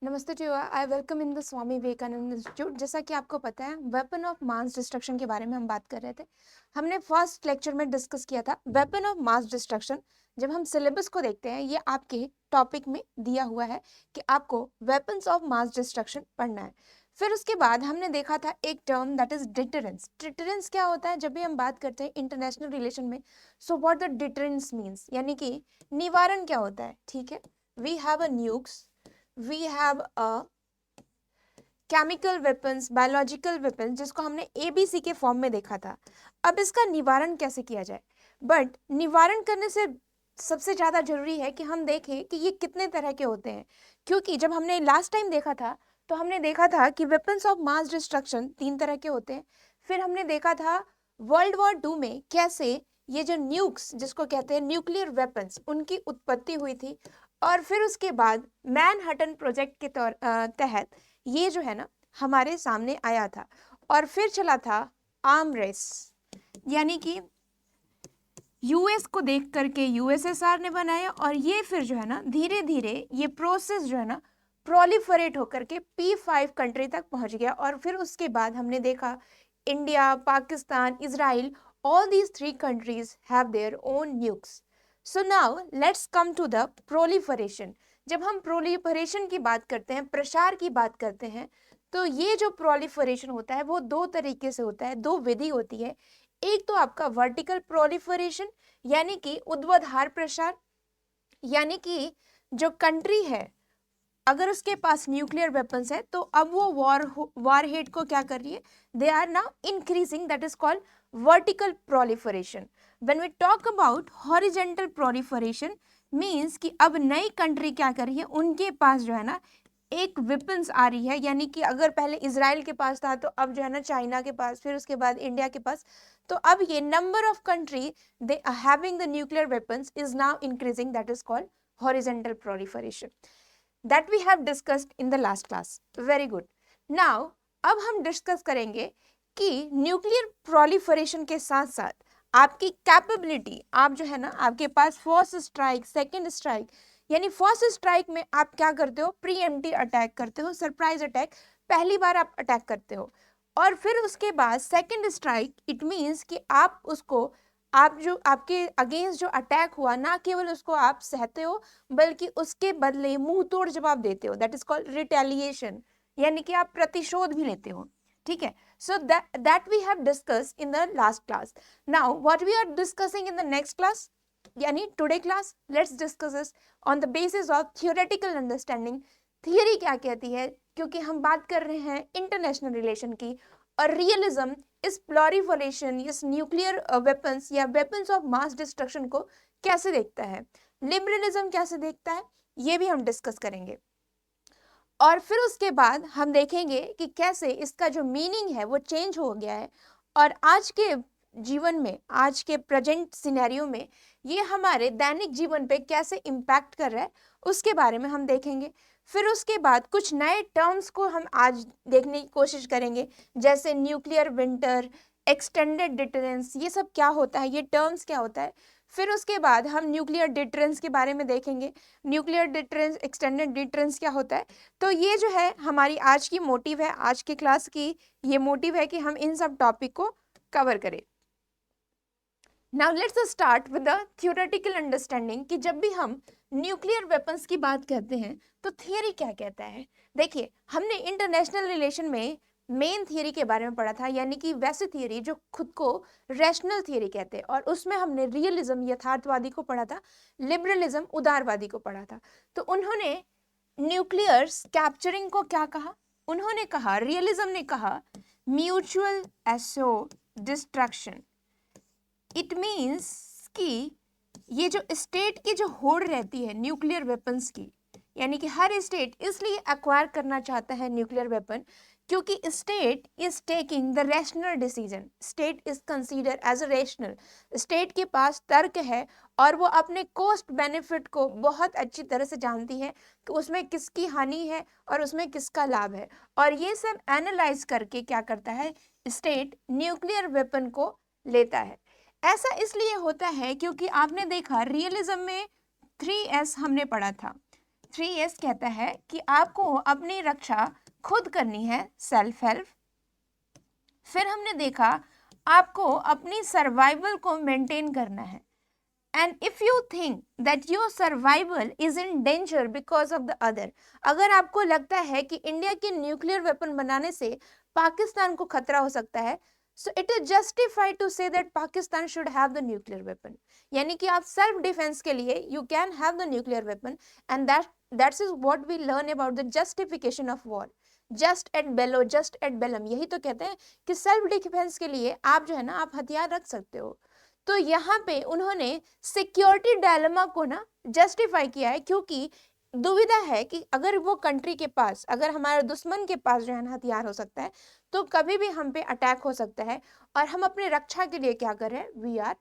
नमस्ते to I welcome in the Swami Vivekananda institute. जैसा कि आपको पता है वेपन ऑफ मास डिस्ट्रक्शन के बारे में हम बात कर रहे थे। हमने फर्स्ट लेक्चर में डिस्कस किया था वेपन ऑफ मास डिस्ट्रक्शन। जब हम सिलेबस को देखते हैं ये आपके टॉपिक में दिया हुआ है कि आपको वेपन्स ऑफ मास डिस्ट्रक्शन पढ़ना है। फिर उसके बाद हमने देखा था एक term that is deterrence. Deterrence क्या होता है? जब भी हम बात करते हैं इंटरनेशनल रिलेशन में, so what the deterrence means, यानी कि निवारण क्या होता है। ठीक है, we have a nukes, we have a chemical weapons, biological weapons, जिसको हमने ABC के फॉर्म में देखा था। अब इसका निवारण कैसे किया जाए? बट निवारण करने से सबसे ज़्यादा जरूरी है कि हम देखें कि ये कितने तरह के होते हैं, क्योंकि जब हमने लास्ट टाइम देखा था तो हमने देखा था कि वेपन्स ऑफ मास डिस्ट्रक्शन 3 तरह के होते हैं। फिर हमने देखा था वर्ल्ड वॉर 2 में कैसे ये जो न्यूक्स, जिसको कहते हैं न्यूक्लियर वेपन्स, उनकी उत्पत्ति हुई थी। और फिर उसके बाद मैनहट्टन प्रोजेक्ट के तहत ये जो है ना हमारे सामने आया था। और फिर चला था आर्म रेस, यानी कि यूएस को देख करके यूएसएसआर ने बनाया, और ये फिर जो है ना धीरे धीरे ये प्रोसेस जो है ना प्रोलिफरेट होकर के P5 कंट्री तक पहुंच गया। और फिर उसके बाद हमने देखा India, Pakistan, Israel, all these 3 countries have their own nukes. So now let's come to the proliferation. जब हम प्रोलिफरेशन की बात करते हैं, प्रसार की बात करते हैं, तो ये जो प्रोलिफरेशन होता है वो 2 तरीके से होता है, 2 विधि होती है। एक तो आपका वर्टिकल प्रोलिफरेशन, यानी कि ऊर्ध्वाधर प्रसार, यानी कि जो कंट्री है अगर उसके पास न्यूक्लियर वेपन्स है तो अब वो वॉरहेड को क्या कर रही है, they are now increasing, that is called vertical proliferation. When we talk about horizontal proliferation means कि अब नई कंट्री क्या कर रही है, उनके पास जो है ना एक वेपन्स आ रही है, यानी कि अगर पहले इजराइल के पास था तो अब जो है ना चाइना के पास, फिर उसके बाद इंडिया के पास। तो अब ये number of country they are having the nuclear weapons is now increasing, that is called horizontal proliferation, that we have discussed in the last class. Very good. Now अब हम डिस्कस करेंगे कि न्यूक्लियर प्रोलिफरेशन के साथ साथ आपकी capability, आप जो है ना आपके पास फर्स्ट स्ट्राइक, सेकंड स्ट्राइक, यानी फर्स्ट स्ट्राइक में आप क्या करते हो, प्रीएम्प्टिव अटैक करते हो, सरप्राइज अटैक, पहली बार आप अटैक करते हो। और फिर उसके बाद सेकंड स्ट्राइक, इट मींस कि आप उसको, आप जो आपके अगेंस्ट जो अटैक हुआ, ना केवल उसको आप सहते हो बल्कि उसके बदले मुंह तोड़ जवाब देते हो, दैट इज कॉल्ड रिटेलिएशन, यानी कि आप प्रतिशोध भी लेते हो। ठीक है, so that we have discuss in the last class. Now what we are discussing in the next class, यानी today class, let's discuss this on the basis of theoretical understanding. Theory क्या कहती है, क्योंकि हम बात कर रहे हैं इंटरनेशनल रिलेशन की, और रियलिज्म इस प्लोरिफरेशन, इस न्यूक्लियर वेपन्स या वेपन्स ऑफ मास डिस्ट्रक्शन को कैसे देखता है, लिबरलिज्म कैसे देखता है, ये भी हम डिस्कस करेंगे। और फिर उसके बाद हम देखेंगे कि कैसे इसका जो मीनिंग है वो चेंज हो गया है, और आज के जीवन में, आज के प्रेजेंट सिनेरियो में ये हमारे दैनिक जीवन पे कैसे इम्पैक्ट कर रहा है उसके बारे में हम देखेंगे। फिर उसके बाद कुछ नए टर्म्स को हम आज देखने की कोशिश करेंगे, जैसे न्यूक्लियर विंटर, एक्सटेंडेड डिटरेंस, ये सब क्या होता है, ये टर्म्स क्या होता है। फिर उसके बाद हम न्यूक्लियर डिटरेंस के बारे में देखेंगे, न्यूक्लियर डिटरेंस, एक्सटेंडेड डिटरेंस क्या होता है। तो ये जो है हमारी आज की मोटिव है, आज की क्लास की ये मोटिव है कि हम इन सब टॉपिक को कवर करें। Now let's start with the theoretical understanding कि जब भी हम न्यूक्लियर वेपन्स की बात करते हैं तो थियरी क्या कहता है। देखिए, हमने इंटरनेशनल रिलेशन में मेन थियरी के बारे में पढ़ा था, यानी कि वैसे थियरी जो खुद को रैशनल थियरी कहते हैं, और उसमें हमने रियलिज्म, यथार्थवादी को पढ़ा था, लिबरलिज्म, उदारवादी को पढ़ा था। तो उन्होंने न्यूक्लियर्स कैप्चरिंग को क्या कहा, उन्होंने कहा, रियलिज्म ने कहा म्यूचुअल एसो डिस्ट्रक्शन। इट मीन्स कि ये जो स्टेट की जो होड़ रहती है न्यूक्लियर वेपन्स की, यानी कि हर स्टेट इसलिए एक्वायर करना चाहता है न्यूक्लियर वेपन क्योंकि state is taking the rational decision, state is consider as a rational, state के पास तर्क है और वो अपने कॉस्ट बेनिफिट को बहुत अच्छी तरह से जानती है कि उसमें किसकी हानि है और उसमें किसका लाभ है, और ये सब एनालाइज करके क्या करता है, स्टेट न्यूक्लियर वेपन को लेता है। ऐसा इसलिए होता है क्योंकि आपने देखा रियलिज्म में 3S हमने पढ़ा था, 3S कहता है कि आपको अपनी रक्षा खुद करनी है, सेल्फ हेल्प। फिर हमने देखा आपको अपनी सर्वाइवल को मेंटेन करना है। And if you think that your survival is in danger because of the other, अगर आपको लगता है कि इंडिया के न्यूक्लियर वेपन बनाने से पाकिस्तान को खतरा हो सकता है, so it is justified to say that Pakistan should have the nuclear weapon. यानी कि आप सेल्फ डिफेंस के लिए you can have the nuclear weapon, and that is what we learn about the justification of war. Jus ad bello, jus ad bellum, यही तो कहते हैं कि सेल्फ डिफेंस के लिए आप जो है ना, आप हथियार रख सकते हो। तो यहाँ पे उन्होंने सिक्योरिटी डायलेमा को ना जस्टिफाई किया है, क्योंकि दुविधा है कि अगर वो कंट्री के पास, अगर हमारे दुश्मन के पास जो है ना हथियार हो सकता है, तो कभी भी हम पे अटैक हो सकता है, और हम अपने रक्षा के लिए क्या कर रहे हैं, we are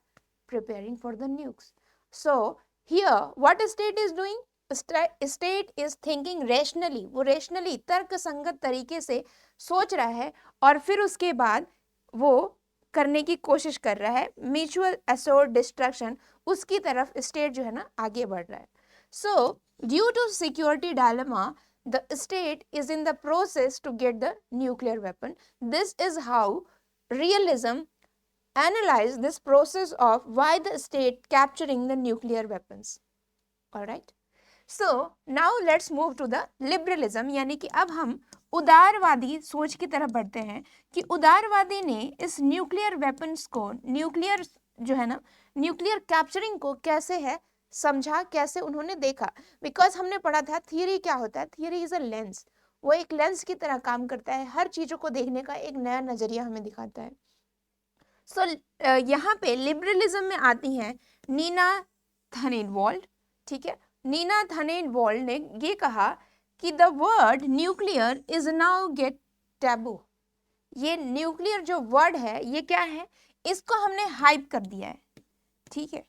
preparing for the nukes. So here what state is doing, state is thinking rationally, वो रेशनली तर्क संगत तरीके से सोच रहा है, और फिर उसके बाद वो करने की कोशिश कर रहा है म्यूचुअल एसोर्ड डिस्ट्रक्शन, उसकी तरफ स्टेट जो है ना आगे बढ़ रहा है। So due to security dilemma the state is in the process to get the nuclear weapon. This is how realism analyze this process of why the state capturing the nuclear weapons. All right. So now let's move to the liberalism, यानी कि अब हम उदारवादी सोच की तरफ बढ़ते हैं कि उदारवादी ने इस न्यूक्लियर वेपन्स को, न्यूक्लियर जो है ना, न्यूक्लियर कैप्चरिंग को कैसे है समझा, कैसे उन्होंने देखा। बिकॉज हमने पढ़ा था थियरी क्या होता है, थियरी इज अ लेंस, वो एक लेंस की तरह काम करता है, हर चीजों को देखने का एक नया नजरिया हमें दिखाता है। सो यहाँ पे लिबरलिज्म में आती हैं नीना थानेनवॉल्ड। ठीक है, नीना थानेनवॉल्ड ने ये कहा कि the word nuclear is now get taboo. ये न्यूक्लियर जो वर्ड है ये क्या है, इसको हमने हाइप कर दिया है। ठीक है,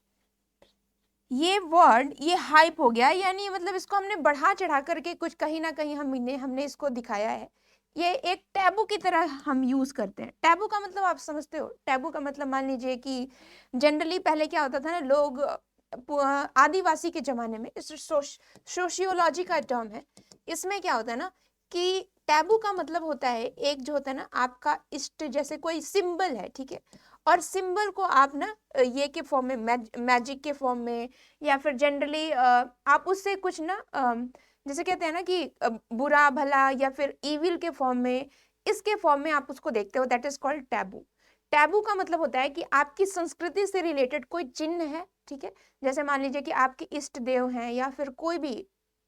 ये वर्ड ये हाइप हो गया, यानी मतलब इसको हमने बढ़ा चढ़ा करके कुछ कहीं ना कहीं हमने इसको दिखाया है, ये एक टैबू की तरह हम यूज करते हैं। टैबू का मतलब आप समझते हो, टैबू का मतलब मान लीजिए कि जनरली पहले क्या होता था ना, लोग आदिवासी के जमाने में, इस सोशियोलॉजी का टर्म है, इसमें क्या होता है ना कि टैबू का मतलब होता है एक जो होता है ना आपका इष्ट, जैसे कोई सिंबल है, ठीक है, और सिंबल को आप ना ये के फॉर्म में, मैजिक के फॉर्म में, या फिर जनरली आप उससे कुछ ना जैसे कहते हैं ना कि बुरा भला या फिर इविल के फॉर्म में, इसके फॉर्म में आप उसको देखते हो, that is called taboo. Taboo का मतलब होता है कि आपकी संस्कृति से रिलेटेड कोई चिन्ह है, ठीक है, जैसे मान लीजिए कि आपके इष्ट देव हैं या फिर कोई भी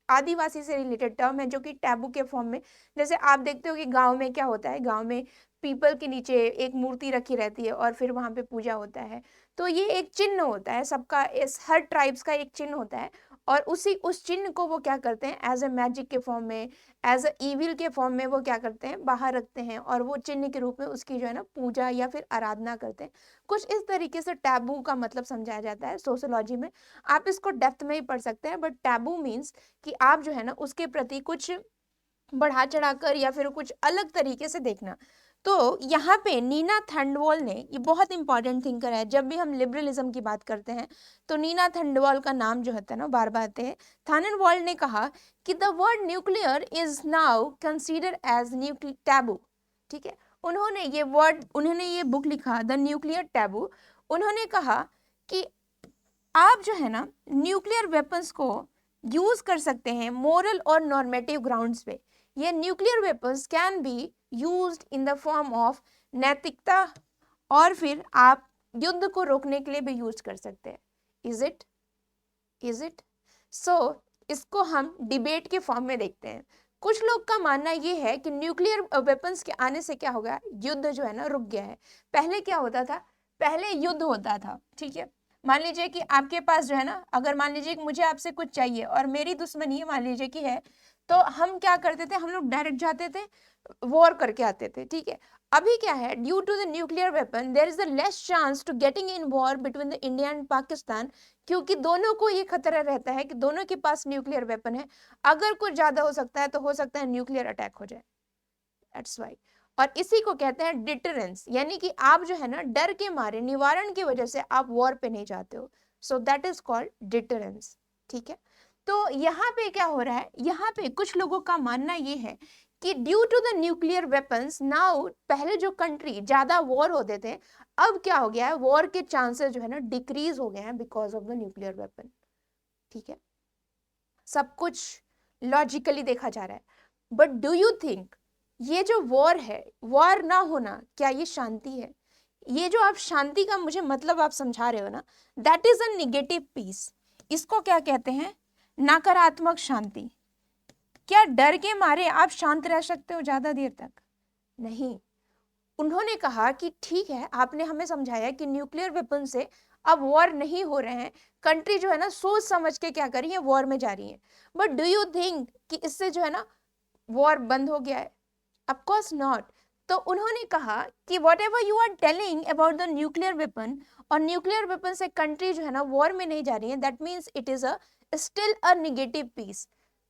आदिवासी से रिलेटेड टर्म है जो कि टैबू के फॉर्म में, जैसे आप देखते हो कि गांव में क्या होता है, गांव में पीपल के नीचे एक मूर्ति रखी रहती है और फिर वहां पे पूजा होता है, तो ये एक चिन्ह होता है सबका, इस हर ट्राइब्स का एक चिन्ह होता है, और उस चिन्ह को वो क्या करते हैं एज ए मैजिक के फॉर्म में, एज ए ईविल के फॉर्म में वो क्या करते हैं, बाहर रखते हैं, और वो चिन्ह के रूप में उसकी जो है ना पूजा या फिर आराधना करते हैं। कुछ इस तरीके से टैबू का मतलब समझाया जाता है सोशियोलॉजी में। आप इसको डेप्थ में ही पढ़ सकते हैं, बट टैबू मीन्स कि आप जो है ना उसके प्रति कुछ बढ़ा चढ़ाकर या फिर कुछ अलग तरीके से देखना। तो यहाँ पे नीना थानेनवॉल्ड ने, ये बहुत इंपॉर्टेंट थिंकर है, जब भी हम लिबरलिज्म की बात करते हैं तो नीना थानेनवॉल्ड का नाम जो होता है ना बार बार आते हैं। थानेनवॉल्ड ने कहा कि the word nuclear is now consider as nuclear taboo. ठीक है, उन्होंने ये बुक लिखा द न्यूक्लियर टैबू। उन्होंने कहा कि आप जो है ना न्यूक्लियर वेपन्स को यूज कर सकते हैं मोरल और नॉर्मेटिव ग्राउंड्स पे। ये nuclear weapons can be used in the form of नैतिकता, और फिर आप युद्ध को रोकने के लिए भी यूज कर सकते हैं। इज इट सो इसको हम डिबेट के फॉर्म में देखते हैं। कुछ लोग का मानना ये है कि न्यूक्लियर वेपन्स के आने से क्या होगा, युद्ध जो है ना रुक गया है। पहले क्या होता था, पहले युद्ध होता था, ठीक है, मान लीजिए कि आपके पास जो है ना, अगर मान लीजिए कि मुझे आपसे कुछ चाहिए और मेरी दुश्मनी मान लीजिए कि है, तो हम क्या करते थे, हम लोग डायरेक्ट जाते थे, वॉर करके आते थे। ठीक है, अभी क्या है, due to the nuclear weapon there is a less chance to getting in war between the India and Pakistan, क्योंकि दोनों को ये खतरा रहता है कि दोनों के पास न्यूक्लियर वेपन है, अगर कुछ ज्यादा हो सकता है तो हो सकता है न्यूक्लियर अटैक हो जाए, दैट्स व्हाई। और इसी को कहते हैं डिटरेंस, यानी कि आप जो है ना डर के मारे, निवारण की वजह से आप वॉर पे नहीं जाते हो, so that is called deterrence. ठीक है, तो यहाँ पे क्या हो रहा है, यहाँ पे कुछ लोगों का मानना ये है कि due to the nuclear weapons now, पहले जो कंट्री ज्यादा वॉर होते थे, अब क्या हो गया है, वॉर के चांसेस जो है ना डिक्रीज हो गए हैं because of the nuclear weapon. ठीक है, सब कुछ लॉजिकली देखा जा रहा है। बट डू यू थिंक ये जो वॉर है, वॉर ना होना, क्या ये शांति है? ये जो आप शांति का मुझे मतलब आप समझा रहे हो ना, that is a negative peace. इसको क्या कहते हैं? नकारात्मक शांति। क्या डर के मारे आप शांत रह सकते हो ज्यादा देर तक? नहीं। उन्होंने कहा कि ठीक है, आपने हमें समझाया कि न्यूक्लियर वेपन से अब वॉर नहीं हो रहे हैं, कंट्री जो है ना सोच समझ के क्या कर रही है, वॉर में जा रही है। बट डू यू थिंक कि इससे जो है ना वॉर बंद हो गया है? Of course not. तो उन्होंने कहा कि whatever you are telling about the nuclear weapon, और न्यूक्लियर वेपन से कंट्री जो है ना वॉर में नहीं जा रही है, that means it is a still a negative peace.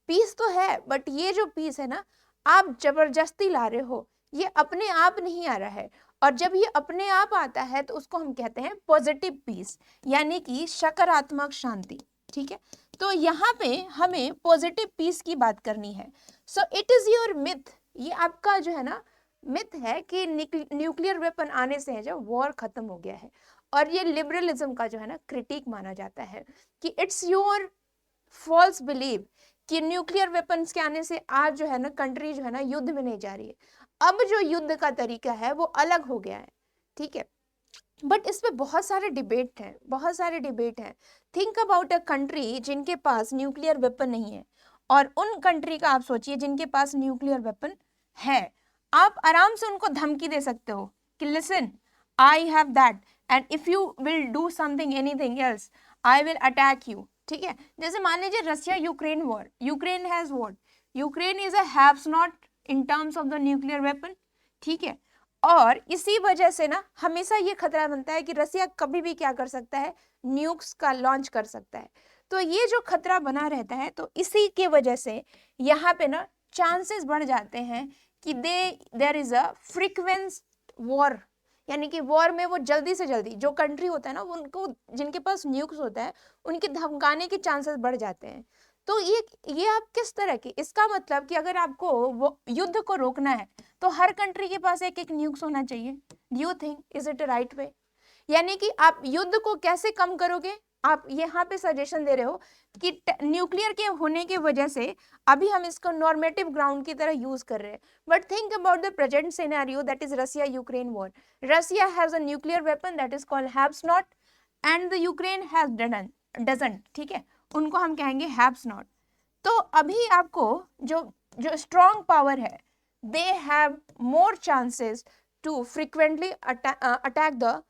Peace तो है, बट ये जो पीस है ना आप जबरदस्ती ला रहे हो, ये अपने आप नहीं आ रहा है। और जब ये अपने आप आता है तो उसको हम कहते हैं पॉजिटिव पीस, यानी कि सकारात्मक शांति। ठीक है, तो यहाँ पे हमें पॉजिटिव पीस की बात करनी है। So it is your myth, ये आपका जो है ना मिथ है कि न्यूक्लियर वेपन आने से है जो वॉर खत्म हो गया है। और ये लिबरलिज्म का जो है ना क्रिटिक माना जाता है कि इट्स योर फॉल्स बिलीव कि न्यूक्लियर वेपन्स के आने से आज जो है ना कंट्री जो है ना युद्ध में नहीं जा रही है। अब जो युद्ध का तरीका है वो अलग हो गया है। ठीक है, बट इस पे बहुत सारे डिबेट हैं, बहुत सारे डिबेट हैं। थिंक अबाउट अ कंट्री जिनके पास न्यूक्लियर वेपन नहीं है, और उन कंट्री का आप सोचिए जिनके पास न्यूक्लियर वेपन है। आप आराम से उनको धमकी दे सकते हो कि listen, I have that, and if you will do something anything else I will attack you. ठीक है, जैसे मान लीजिए Russia Ukraine war, Ukraine has what, Ukraine is a haves not in terms of the nuclear weapon. ठीक है, और इसी वजह से ना हमेशा ये खतरा बनता है कि रसिया कभी भी क्या कर सकता है, न्यूक्स का लॉन्च कर सकता है। तो ये जो खतरा बना रहता है, तो इसी के वजह से यहाँ पे ना चांसेस बढ़ जाते हैं कि there is a frequent war, यानी कि वॉर में वो जल्दी से जल्दी जो कंट्री होता है ना उनको, जिनके पास न्यूक्स होता है, उनके धमकाने के चांसेस बढ़ जाते हैं। तो ये आप किस तरह की, इसका मतलब कि अगर आपको वो युद्ध को रोकना है तो हर कंट्री के पास एक एक न्यूक्स होना चाहिए। Do you think is it right way? यानी कि आप युद्ध को कैसे कम करोगे? आप यहाँ पे सजेशन दे रहे हो कि न्यूक्लियर के होने की वजह से अभी हम इसको नॉर्मेटिव ग्राउंड की तरह यूज कर रहे हैं। But think about the present scenario, that is Russia Ukraine war. Russia has a nuclear weapon that is called haves not, and the Ukraine has doesn't. ठीक है, उनको हम कहेंगे हैव्स नॉट। तो अभी आपको जो जो स्ट्रॉन्ग पावर है, they have more chances to frequently attack the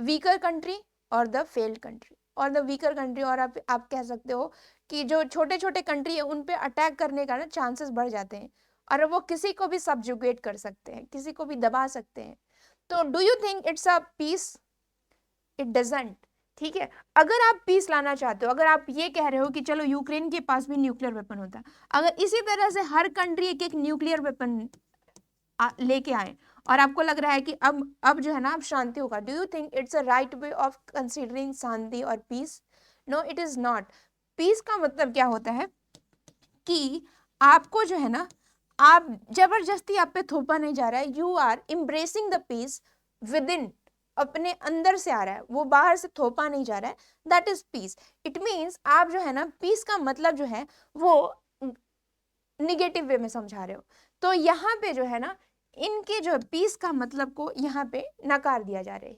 weaker country और द फेल्ड कंट्री, और द वीकर कंट्री, और आप कह सकते हो कि जो छोटे छोटे कंट्री है उन पे अटैक करने का ना चांसेस बढ़ जाते हैं, और वो किसी को भी सब्जुगेट कर सकते हैं, किसी को भी दबा सकते हैं। तो do you think it's a peace? It doesn't. ठीक है, अगर आप पीस लाना चाहते हो, अगर आप ये कह रहे हो कि चलो यूक्रेन के पास भी न्यूक्लियर वेपन होता है, अगर इसी तरह से हर कंट्री एक एक न्यूक्लियर वेपन लेके आए, और आपको लग रहा है कि अब जो है ना अब शांति होगा, do you think it's a right way of considering शांति और peace? No, it is not. Peace का मतलब क्या होता है कि आपको जो है ना, आप जबरदस्ती आप पे थोपा नहीं जा रहा है, you are embracing the peace within, अपने अंदर से आ रहा है, वो बाहर से थोपा नहीं जा रहा है, that is peace. It means आप जो है ना पीस का मतलब जो है वो निगेटिव वे में समझा रहे हो। तो यहाँ पे जो है ना इनके जो पीस का मतलब को यहाँ पे नकार दिया जा रहा है।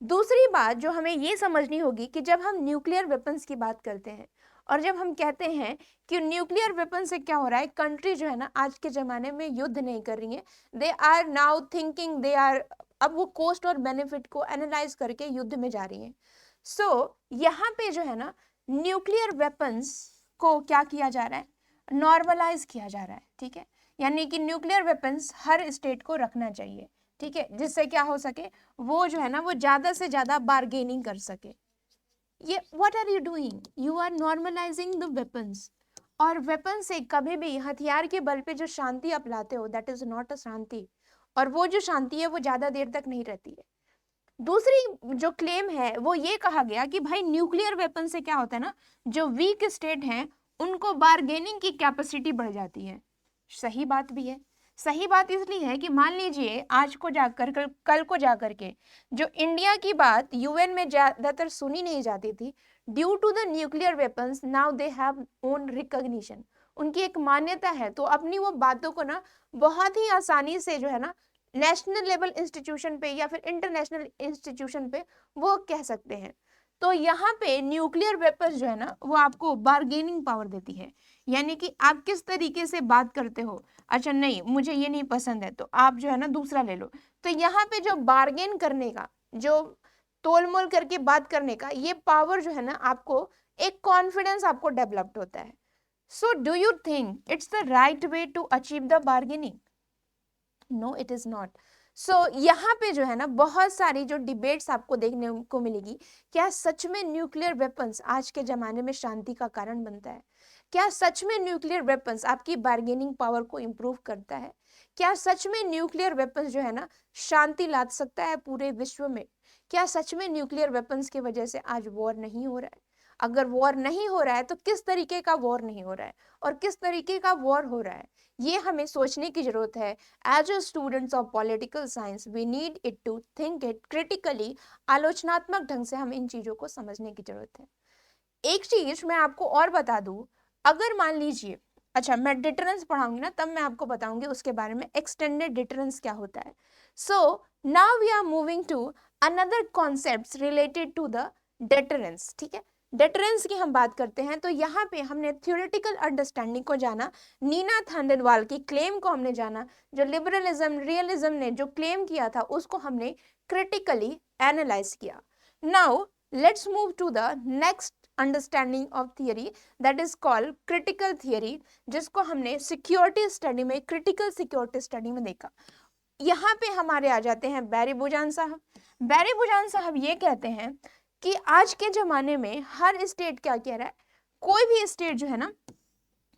दूसरी बात जो हमें ये समझनी होगी कि जब हम न्यूक्लियर वेपन्स की बात करते हैं, और जब हम कहते हैं कि न्यूक्लियर वेपन से क्या हो रहा है, कंट्री जो है ना आज के ज़माने में युद्ध नहीं कर रही है, they are now thinking, they are, अब वो कोस्ट और बेनिफिट को एनालाइज करके युद्ध में जा रही है। सो यहाँ पे जो है ना न्यूक्लियर वेपन्स को क्या किया जा रहा है, नॉर्मलाइज किया जा रहा है। ठीक है, यानी कि न्यूक्लियर वेपन्स हर स्टेट को रखना चाहिए। ठीक है, जिससे क्या हो सके, वो जो है ना वो ज़्यादा से ज़्यादा बार्गेनिंग कर सके। ये what are you doing, you are normalizing the weapons. और वेपन से कभी भी हथियार के बल पे जो शांति आप लाते हो, दैट इज नॉट अ शांति, और वो जो शांति है वो ज़्यादा देर तक नहीं रहती है। दूसरी जो क्लेम है वो ये कहा गया कि भाई न्यूक्लियर वेपन से क्या होता है ना, जो वीक स्टेट हैं उनको बार्गेनिंग की कैपेसिटी बढ़ जाती है। सही बात भी है। सही बात इसलिए है कि मान लीजिए आज को जाकर कल को जाकर के जो इंडिया की बात यूएन में ज्यादातर सुनी नहीं जाती थी, due to the nuclear weapons now they have own recognition, उनकी एक मान्यता है, तो अपनी वो बातों को ना बहुत ही आसानी से जो है ना नेशनल लेवल इंस्टीट्यूशन पे या फिर इंटरनेशनल इंस्टीट्यूशन पे वो कह सकते हैं। तो यहाँ पे न्यूक्लियर वेपन्स जो है ना वो आपको बार्गेनिंग पावर देती है, यानी कि आप किस तरीके से बात करते हो। अच्छा नहीं मुझे ये नहीं पसंद है तो आप जो है ना दूसरा ले लो। तो यहाँ पे जो बार्गेन करने का, जो तोल मोल करके बात करने का ये पावर जो है ना, आपको एक कॉन्फिडेंस आपको डेवलप्ड होता है। So do you think it's the right way to achieve the bargaining? No it is not. So यहाँ पे जो है ना बहुत सारी जो डिबेट्स आपको देखने को मिलेगी, क्या सच में न्यूक्लियर वेपन्स आज के जमाने में शांति का कारण बनता है? क्या सच में न्यूक्लियर वेपन्स आपकी बार्गेनिंग पावर को इंप्रूव करता है? क्या सच में न्यूक्लियर वेपन्स जो है ना शांति ला सकता है पूरे विश्व में? क्या सच में न्यूक्लियर वेपन्स की वजह से आज वॉर नहीं हो रहा है? अगर वॉर नहीं हो रहा है तो किस तरीके का वॉर नहीं हो रहा है और किस तरीके का वॉर हो रहा है, ये हमें सोचने की जरूरत है। As a students of political science we need it to think it critically, आलोचनात्मक ढंग से हम इन चीजों को समझने की जरूरत है। एक चीज मैं आपको और बता दूं, अगर मान लीजिए, अच्छा मैं डिटरेंस पढ़ाऊंगी ना तब मैं आपको बताऊंगी उसके बारे में एक्सटेंडेड डिटरेंस क्या होता है। So now we are moving to another concepts related to the deterrence. ठीक है, डिटरेंस की हम बात करते हैं तो यहाँ पे हमने थ्योरेटिकल अंडरस्टैंडिंग को जाना, नीना थांडेलवाल की क्लेम को हमने जाना, जो लिबरलिज्म रियलिज्म ने जो क्लेम किया था उसको हमने क्रिटिकली एनालाइज किया। Now let's move to the next understanding of theory that is called critical theory, जिसको हमने सिक्योरिटी स्टडी में, क्रिटिकल सिक्योरिटी स्टडी में देखा। यहाँ पे हमारे आ जाते हैं बैरी बुजान साहब। बैरी बुजान साहब ये कहते हैं कि आज के जमाने में हर स्टेट क्या कह रहा है, कोई भी स्टेट जो है ना,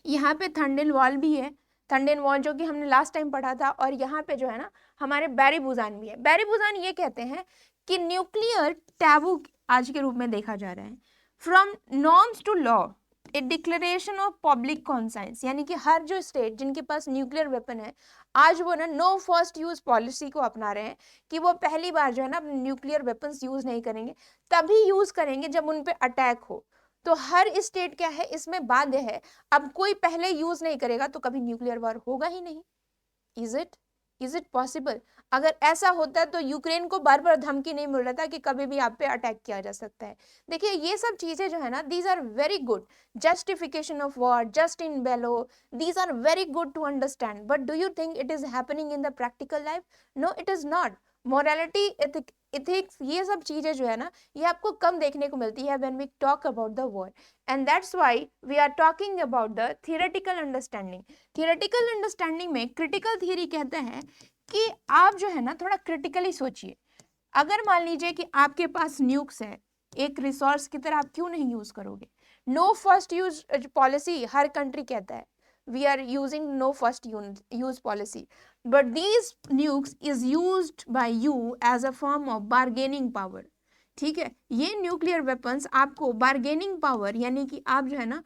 यहाँ पे थंडेल वॉल भी है, थंडेल वॉल जो कि हमने लास्ट टाइम पढ़ा था, और यहाँ पे जो है ना हमारे बैरी बुजान भी है। बैरी बुजान ये कहते हैं कि न्यूक्लियर टैबू आज के रूप में देखा जा रहा है, from norms to law a declaration of public conscience, यानी कि हर जो स्टेट जिनके पास न्यूक्लियर वेपन है आज वो ना नो फर्स्ट यूज पॉलिसी को अपना रहे हैं, कि वो पहली बार जो है ना न्यूक्लियर वेपन्स यूज नहीं करेंगे, तभी यूज करेंगे जब उन पे अटैक हो। तो हर स्टेट क्या है इसमें बाध्य है, अब कोई पहले यूज नहीं करेगा तो कभी न्यूक्लियर वॉर होगा ही नहीं। Is it possible? अगर ऐसा होता है तो यूक्रेन को बार बार धमकी नहीं मिल रहा था कि कभी भी आप पे अटैक किया जा सकता है। देखिए ये सब चीजें जो है ना, these are very good, justification of war, just in below, these are very good to understand, but do you think it is happening in the practical life? No it is not. Morality, ethics, ये सब चीजें जो है ना ये आपको कम देखने को मिलती है when we talk about the war, and that's why we are talking about the theoretical understanding. Theoretical understanding में क्रिटिकल थियरी कहते हैं कि आप जो है ना थोड़ा क्रिटिकली सोचिए। अगर मान लीजिए कि आपके पास न्यूक्स है, एक रिसोर्स की तरह आप क्यों नहीं यूज करोगे? नो फर्स्ट यूज पॉलिसी हर कंट्री कहता है, we are using no first use policy, but these nukes is used by you as a form of bargaining power. ठीक है, ये न्यूक्लियर वेपन्स आपको बार्गेनिंग पावर, यानी कि आप जो है ना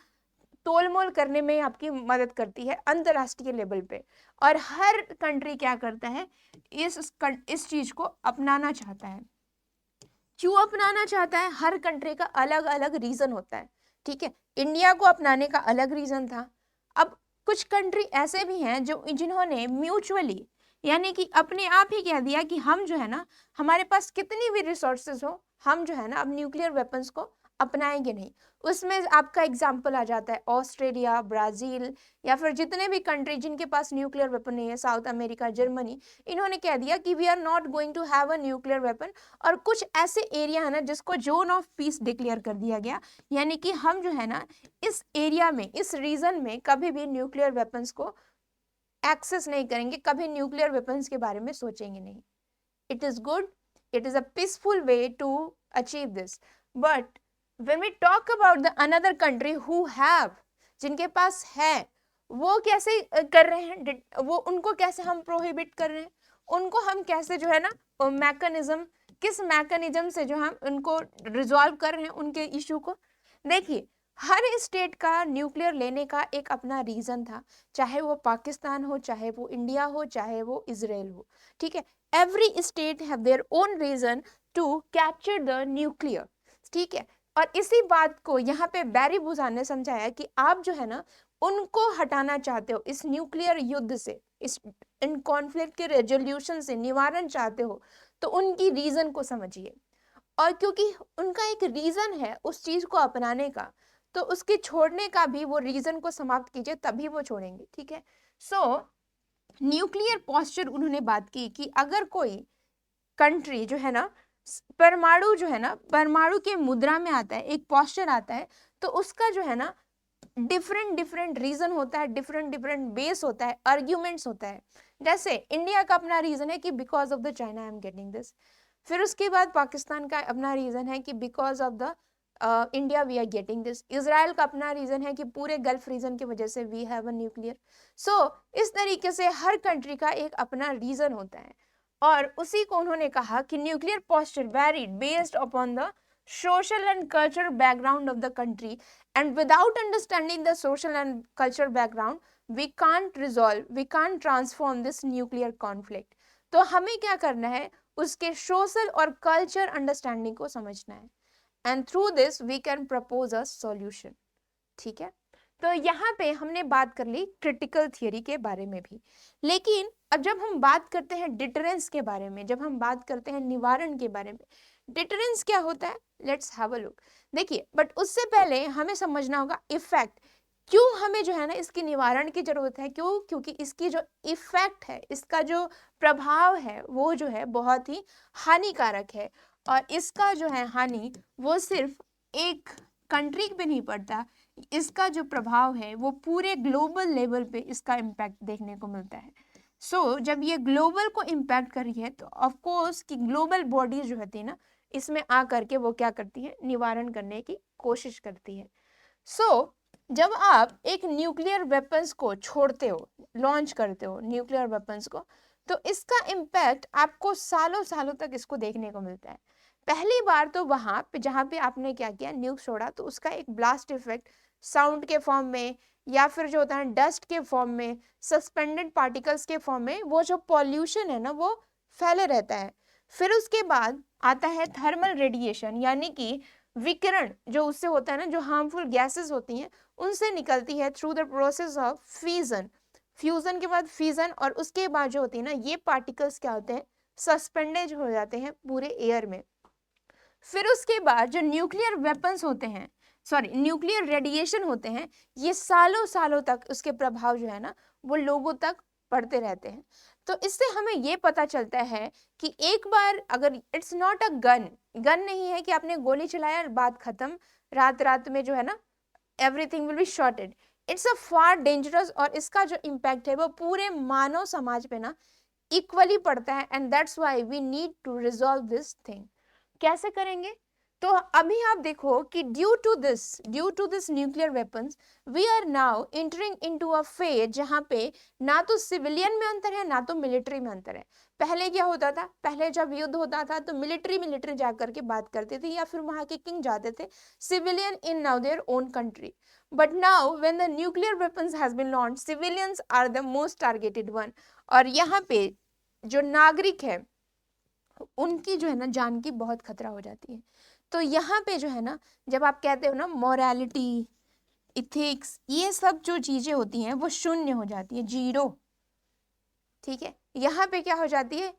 तोल मोल करने में आपकी मदद करती है अंतरराष्ट्रीय लेवल पे, और हर कंट्री क्या करता है, इस चीज को अपनाना चाहता है। क्यों अपनाना चाहता है? हर कंट्री का अलग अलग रीजन होता है। ठीक है, इंडिया को अपनाने का अलग रीजन था। अब कुछ कंट्री ऐसे भी हैं जो जिन्होंने म्यूचुअली, यानी कि अपने आप ही कह दिया कि हम जो है ना, हमारे पास कितनी भी रिसोर्सेज हो, हम जो है ना अब न्यूक्लियर वेपन्स को अपनाएंगे नहीं। उसमें आपका एग्जाम्पल आ जाता है ऑस्ट्रेलिया, ब्राजील, या फिर जितने भी कंट्री जिनके पास न्यूक्लियर वेपन नहीं है, साउथ अमेरिका, जर्मनी, इन्होंने कह दिया कि we are not going to have a nuclear weapon. और कुछ ऐसे एरिया है ना जिसको जोन ऑफ पीस डिक्लेयर कर दिया गया, यानी कि हम जो है ना इस एरिया में, इस रीजन में कभी भी न्यूक्लियर वेपन्स को एक्सेस नहीं करेंगे, कभी न्यूक्लियर वेपन्स के बारे में सोचेंगे नहीं। It is good, it is a peaceful way to achieve this, but when we talk about the another country who have, जिनके पास है, वो कैसे कर रहे हैं, वो उनको कैसे हम प्रोहिबिट कर रहे हैं, उनको हम कैसे जो है ना मैकेनिज्म, किस मैकेनिज्म से जो हम उनको रिजॉल्व कर रहे हैं उनके इशू को। देखिए हर स्टेट का न्यूक्लियर लेने का एक अपना रीजन था, चाहे वो पाकिस्तान हो, चाहे वो इंडिया हो, चाहे वो इजराइल हो, ठीक है। Every state have their own reason to capture the nuclear, ठीक है। और इसी बात को यहाँ पे बैरी बुसान ने समझाया कि आप जो है ना उनको हटाना चाहते हो इस न्यूक्लियर युद्ध से, इस इन कॉन्फ्लिक्ट के रेजोल्यूशन से निवारण चाहते हो, तो उनकी रीजन को समझिए। और क्योंकि उनका एक रीजन है उस चीज को अपनाने का, तो उसके छोड़ने का भी वो रीजन को समाप्त कीजिए, तभी वो छोड़ेंगे, ठीक है। सो न्यूक्लियर पॉस्चर उन्होंने बात की कि अगर कोई कंट्री जो है ना परमाणु जो है ना परमाणु के मुद्रा में आता है, एक पॉस्चर आता है, तो उसका जो है ना डिफरेंट डिफरेंट रीजन होता है, डिफरेंट डिफरेंट बेस होता है, आर्ग्यूमेंट्स होता है। जैसे इंडिया का अपना रीजन है कि because of the China I am getting this. फिर उसके बाद पाकिस्तान का अपना रीजन है कि because of the India we are getting this. Israel का अपना रीजन है कि पूरे गल्फ रीजन की वजह से वी हैव अ न्यूक्लियर। सो इस तरीके से हर कंट्री का एक अपना रीजन होता है, और उसी को उन्होंने कहा कि nuclear posture varied based upon the social and cultural background of the country, and without understanding the social and cultural background we can't transform this nuclear conflict। तो हमें क्या करना है, उसके सोशल और कल्चर अंडरस्टैंडिंग को समझना है, and through this we can propose a solution, ठीक है। तो यहाँ पे हमने बात कर ली क्रिटिकल थियरी के बारे में भी, लेकिन अब जब हम बात करते हैं डिटरेंस के बारे में, जब हम बात करते हैं निवारण के बारे में, डिटरेंस क्या होता है, लेट्स हैव अ लुक। देखिए, बट उससे पहले हमें समझना होगा इफेक्ट, क्यों हमें जो है ना इसकी निवारण की जरूरत है, क्यों, क्योंकि इसकी जो इफेक्ट है, इसका जो प्रभाव है वो जो है बहुत ही हानिकारक है, और इसका जो है हानि वो सिर्फ एक कंट्री पे नहीं पड़ता, इसका जो प्रभाव है वो पूरे ग्लोबल लेवल पे इसका इम्पैक्ट देखने को मिलता है। सो जब ये ग्लोबल को इम्पैक्ट कर रही है, तो ऑफ कोर्स कि ग्लोबल बॉडीज जो होती है ना, इसमें आ करके वो क्या करती है, निवारण करने की कोशिश करती है। सो जब आप एक न्यूक्लियर वेपन्स को छोड़ते हो, लॉन्च करते हो न्यूक्लियर वेपन्स को, तो इसका इम्पैक्ट आपको सालों सालों तक इसको देखने को मिलता है। पहली बार तो वहां पे जहां पे आपने क्या किया, न्यूक छोड़ा, तो उसका एक ब्लास्ट इफेक्ट साउंड के फॉर्म में, या फिर जो होता है डस्ट के फॉर्म में, सस्पेंडेड पार्टिकल्स के फॉर्म में, वो जो पॉल्यूशन है ना वो फैले रहता है। फिर उसके बाद आता है थर्मल रेडिएशन, यानी कि विकिरण जो उससे होता है ना, जो हार्मफुल गैसेस होती हैं उनसे निकलती है through the process of fusion. Fusion के बाद फिजन, और उसके बाद जो होती है ना ये पार्टिकल्स क्या होते हैं, सस्पेंडेड हो जाते हैं पूरे एयर में। फिर उसके बाद जो न्यूक्लियर वेपन्स होते हैं, सॉरी न्यूक्लियर रेडिएशन होते हैं, ये सालों सालों तक उसके प्रभाव जो है ना वो लोगों तक पड़ते रहते हैं। तो इससे हमें ये पता चलता है कि एक बार अगर it's not a gun, gun नहीं है कि आपने गोली चलाया बात खत्म, रात रात में जो है ना everything will be shorted. It's a far dangerous, और इसका जो इम्पैक्ट है वो पूरे मानव समाज पे ना इक्वली पड़ता है, and that's why we need to resolve this thing. कैसे करेंगे, तो अभी आप देखो कि due to this nuclear weapons we are now entering into a phase जहां पे ना तो सिविलियन में अंतर है ना तो मिलिट्री में अंतर है। पहले क्या होता था, पहले जब युद्ध होता था तो मिलिट्री जाकर के बात करते थे, या फिर वहां के किंग जाते थे, civilian in now their own country. But now when the nuclear weapons has been launched, civilians are the most targeted one, और यहाँ पे जो नागरिक है उनकी जो है ना जान की बहुत खतरा हो जाती है। तो यहाँ पे जो है ना, जब आप कहते हो ना मोरालिटी, इथिक्स, ये सब जो चीजें होती हैं वो शून्य हो जाती है, जीरो, ठीक है। यहाँ पे क्या हो जाती है,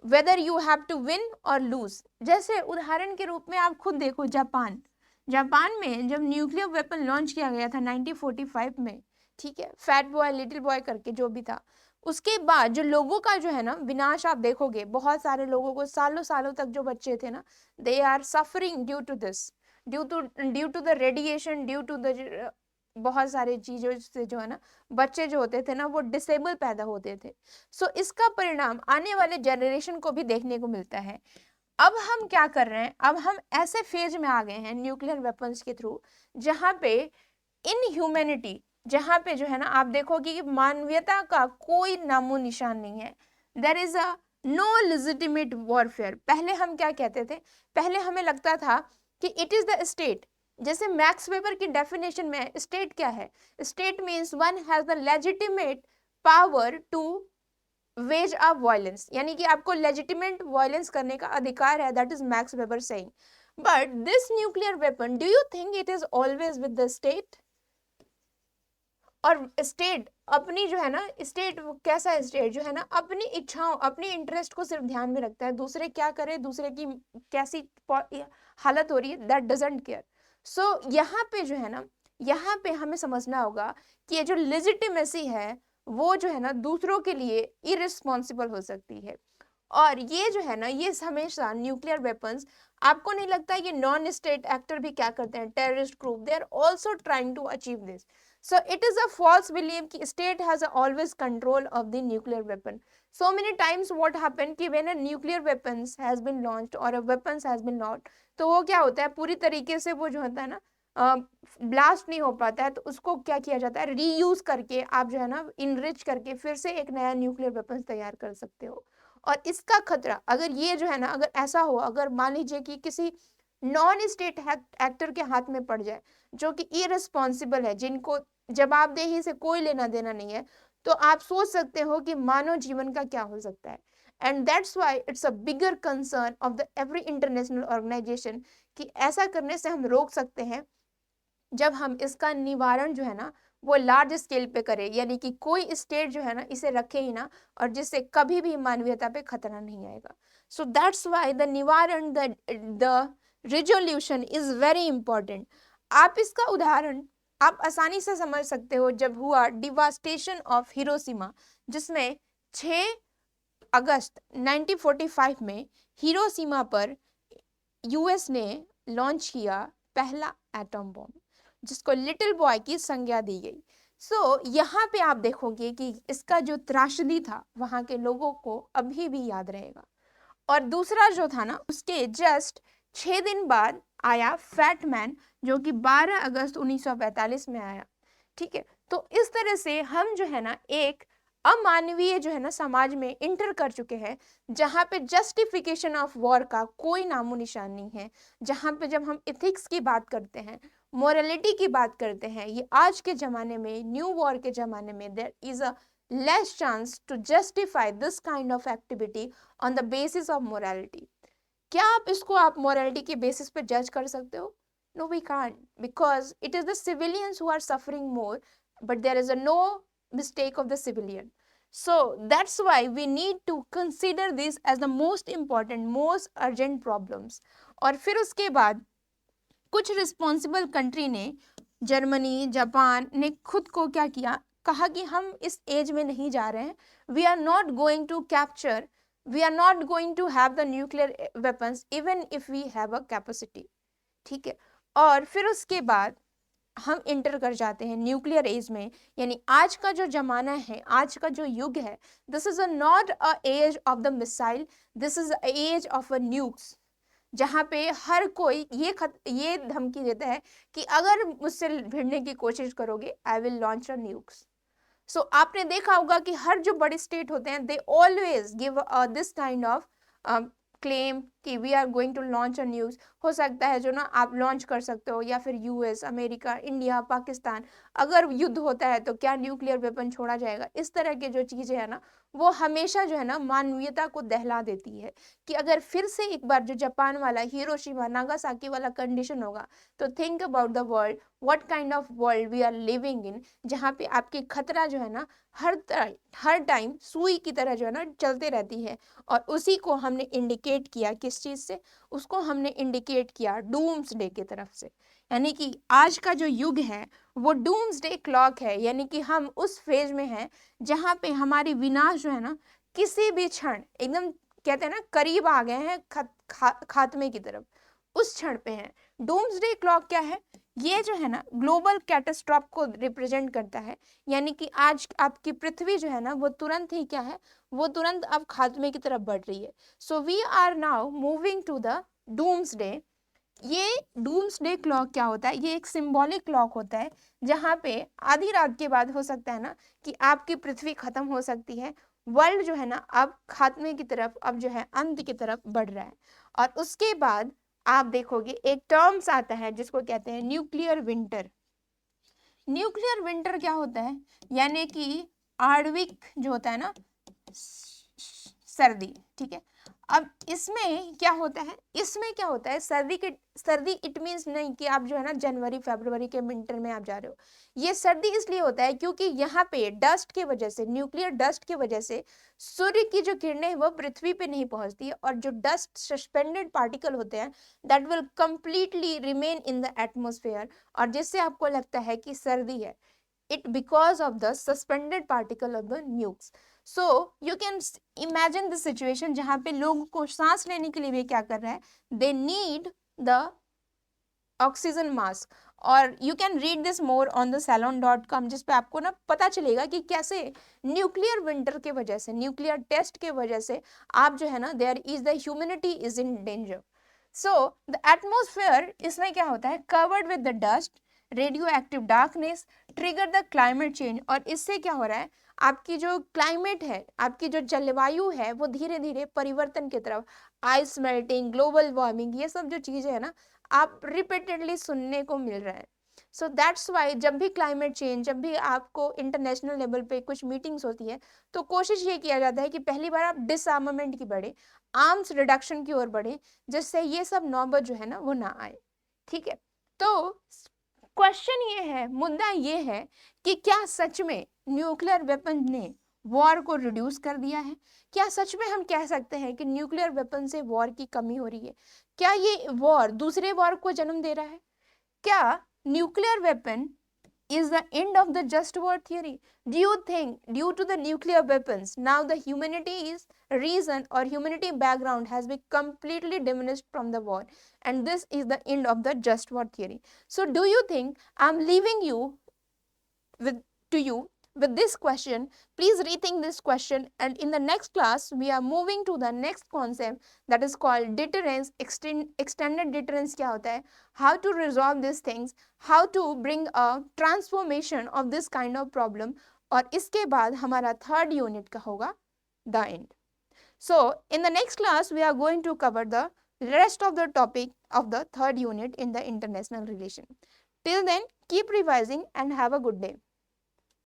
whether you have to win और लूज। जैसे उदाहरण के रूप में आप खुद देखो, जापान, जापान में जब न्यूक्लियर वेपन लॉन्च किया गया था 1945 में, ठीक है, फैट बॉय लिटिल बॉय करके जो भी था, उसके बाद जो लोगों का जो है ना विनाश आप देखोगे, बहुत सारे लोगों को सालों सालों तक जो बच्चे थे ना, they are suffering due to this, due to the radiation, due to the बहुत सारी चीजों से जो है ना बच्चे जो होते थे ना वो डिसेबल पैदा होते थे। सो इसका परिणाम आने वाले जनरेशन को भी देखने को मिलता है। अब हम क्या कर रहे हैं, अब हम ऐसे फेज में आ गए हैं न्यूक्लियर वेपन्स के थ्रू जहां पे इनह्यूमैनिटी, जहां पे जो है ना आप देखोगे कि मानवीयता का कोई नामो निशान नहीं है। There is a no legitimate warfare. पहले हम क्या कहते थे, पहले हमें लगता था कि इट इज द स्टेट, जैसे मैक्स वेबर की डेफिनेशन में स्टेट क्या है, state means one has the legitimate power to wage a violence, यानी कि आपको लेजिटिमेट वायलेंस करने का अधिकार है, that is Max Weber saying. But this nuclear weapon, do you think it is always with the state? और state अपनी जो है ना, स्टेट कैसा है, स्टेट जो है ना अपनी इच्छाओं अपनी इंटरेस्ट को सिर्फ ध्यान में रखता है, दूसरे क्या करे, दूसरे की कैसी हालत हो रही है, दैट डजंट केयर। सो यहाँ पे जो है ना, यहाँ पे हमें समझना होगा कि ये जो लेजिटिमेसी है वो जो है ना दूसरों के लिए इरिस्पॉन्सिबल हो सकती है। और ये जो है ना, ये हमेशा न्यूक्लियर वेपन्स, आपको नहीं लगता है कि नॉन स्टेट एक्टर भी क्या करते हैं, terrorist group, they are also trying to achieve this. So it is a false belief कि state has always control of the nuclear weapon. So many times what happened कि when a nuclear weapons has been launched or a weapons has been launched, तो वो क्या होता है, पूरी तरीके से वो जो होता है ना ब्लास्ट नहीं हो पाता है, तो उसको क्या किया जाता है, रीयूज करके आप जो है ना इनरिच करके फिर से एक नया न्यूक्लियर वेपन्स तैयार कर सकते हो। और इसका खतरा अगर ये जो है ना, अगर ऐसा हो, अगर मान लीजिए कि किसी नॉन स्टेट एक्टर के हाथ में पड़ जाए जो कि इरेस्पॉन्सिबल है, जिनको जवाबदेही से कोई लेना देना नहीं है, तो आप सोच सकते हो कि मानव जीवन का क्या हो सकता है। And that's why it's a bigger concern of the every international organization कि ऐसा करने से हम रोक सकते हैं जब हम इसका निवारण जो है ना वो लार्ज स्केल पे करें, यानी कि कोई स्टेट जो है ना इसे रखे ही ना, और जिससे कभी भी मानवीयता पे खतरा नहीं आएगा। सो दैट्स व्हाई द निवारण, the resolution is very important. आप इसका उदाहरण आप आसानी से समझ सकते हो जब हुआ डिवास्टेशन ऑफ हिरोशिमा, जिसमें 6 अगस्त 1945 में हिरोशिमा पर यूएस ने लॉन्च किया पहला एटम बॉम्ब, जिसको लिटिल बॉय की संज्ञा दी गई। यहाँ पे आप देखोगे कि इसका जो त्रासदी था वहां के लोगों को अभी भी याद रहेगा। और दूसरा जो था ना, उसके जस्ट 6 दिन बाद आया फैट मैन, जो कि 12 अगस्त 1945 में आया। ठीक है, तो इस तरह से हम जो है ना एक अमानवीय जो है ना समाज में इंटर कर चुके हैं, जहां पे जस्टिफिकेशन ऑफ वॉर का कोई नामो निशान नहीं है। जहां पे जब हम इथिक्स की बात करते हैं, मोरालिटी की बात करते हैं, ये आज के ज़माने में, न्यू वॉर के ज़माने में, there is a less chance to justify this kind of activity on the basis of morality. क्या आप इसको आप मोरालिटी के बेसिस पे जज कर सकते हो? No we can't, because it is the civilians who are suffering more, but there is a no mistake of the civilian. So that's why we need to consider this as the most important, most urgent problems. और फिर उसके बाद कुछ responsible country ने, Germany, Japan ने खुद को क्या किया, कहा कि हम इस एज में नहीं जा रहे हैं, we are not going to capture, we are not going to have the nuclear weapons even if we have a capacity. ठीक है, और फिर उसके बाद हम इंटर कर जाते हैं न्यूक्लियर एज में, यानी आज का जो जमाना है, आज का जो युग है, this is not a age of the missile, this is age of a nukes, जहाँ पे हर कोई ये धमकी देता है कि अगर मुझसे भिड़ने की कोशिश करोगे, I will launch a nukes. So आपने देखा होगा कि हर जो बड़े स्टेट होते हैं, they always give this kind of claim कि we are going to launch a nukes. हो सकता है जो ना आप लॉन्च कर सकते हो, या फिर यूएस, अमेरिका, इंडिया, पाकिस्तान, अगर युद्ध होता है तो क्या न्यूक्लियर वेपन छोड़ा जाएगा। इस तरह के जो चीज़ें हैं ना, वो हमेशा जो है ना मानवीयता को दहला देती है कि अगर फिर से एक बार जो जापान वाला हिरोशिमा नागासाकी वाला कंडीशन होगा, तो think about the world, what kind of world we are living in, जहाँ पे आपकी खतरा जो है ना हर टाइम सुई की तरह जो है ना चलते रहती है। और उसी को हमने इंडिकेट किया किस चीज़ से, उसको हमने इंडिकेट किया डूम्सडे की तरफ से। यानी कि आज का जो युग है वो डूम्सडे क्लॉक है, यानी कि हम उस फेज में हैं जहाँ पे हमारी विनाश जो है ना किसी भी क्षण एकदम, कहते हैं ना, करीब आ गए हैं खात्मे की तरफ, उस क्षण पे हैं। डूम्सडे क्लॉक क्या है? ये जो है ना ग्लोबल कैटास्ट्रॉफ को रिप्रेजेंट करता है, यानी कि आज आपकी पृथ्वी जो है ना वो तुरंत ही क्या है, वो तुरंत अब खात्मे की तरफ बढ़ रही है। So we are now moving to the doomsday. ये डूम्सडे क्लॉक क्या होता है? ये एक सिंबॉलिक क्लॉक होता है, जहाँ पे आधी रात के बाद हो सकता है ना कि आपकी पृथ्वी खत्म हो सकती है, वर्ल्ड जो है ना अब खात्मे की तरफ, अब जो है अंत की तरफ बढ़ रहा है। और उसके बाद आप देखोगे एक टर्म्स आता है जिसको कहते हैं न्यूक्लियर विंटर। न्यूक्लियर विंटर क्या होता है, यानी कि आणविक जो होता है ना सर्दी, ठीक है। अब इसमें क्या होता है, सर्दी इट मीन्स नहीं कि आप जो है ना जनवरी फरवरी के विंटर में आप जा रहे हो। ये सर्दी इसलिए होता है क्योंकि यहाँ पे डस्ट की वजह से, न्यूक्लियर डस्ट की वजह से सूर्य की जो किरणें हैं वो पृथ्वी पे नहीं पहुंचती है, और जो डस्ट सस्पेंडेड पार्टिकल होते हैं that will completely remain in the atmosphere, और जिससे आपको लगता है कि सर्दी है, it because of the suspended particle of the nukes. So you can imagine the situation जहाँ पे लोगों को सांस लेने के लिए भी क्या कर रहा है, they need the oxygen mask. और you can read this more on the salon.com, जिस पे आपको ना पता चलेगा कि कैसे न्यूक्लियर विंटर के वजह से, न्यूक्लियर टेस्ट के वजह से आप जो है ना there is the humanity is in danger. So the atmosphere, इसमें क्या होता है, covered with the dust, radioactive darkness trigger the climate change. और इससे क्या हो रहा है, आपकी जो क्लाइमेट है, आपकी जो जलवायु है वो धीरे धीरे परिवर्तन की तरफ, आइस मेल्टिंग, ग्लोबल वार्मिंग, ये सब जो चीजें है ना आप रिपीटेडली सुनने को मिल रहा है। सो दैट्स वाई जब भी क्लाइमेट चेंज, जब भी आपको इंटरनेशनल लेवल पे कुछ मीटिंग्स होती है तो कोशिश ये किया जाता है कि पहली बार आप डिसआर्मामेंट की बढ़े, आर्म्स रिडक्शन की ओर बढ़े, जिससे ये सब नौबत जो है ना वो ना आए, ठीक है। तो क्वेश्चन ये है, मुद्दा ये है कि क्या सच में न्यूक्लियर वेपन ने वॉर को रिड्यूस कर दिया है? क्या सच में हम कह सकते हैं कि न्यूक्लियर वेपन से वॉर की कमी हो रही है? क्या ये वॉर दूसरे वॉर को जन्म दे रहा है? क्या nuclear weapon is the end of the just war theory? Do you think due to the nuclear weapons now the humanity's reason or humanity background has been completely diminished from the war, and this is the end of the just war theory? So do you think, I'm leaving you with to you with this question. Please rethink this question, and in the next class we are moving to the next concept, that is called deterrence. Extended deterrence क्या होता है, how to resolve these things, how to bring a transformation of this kind of problem, और इसके बाद हमारा third unit का होगा the end. So in the next class we are going to cover the rest of the topic of the third unit in the international relation. Till then, keep revising and have a good day.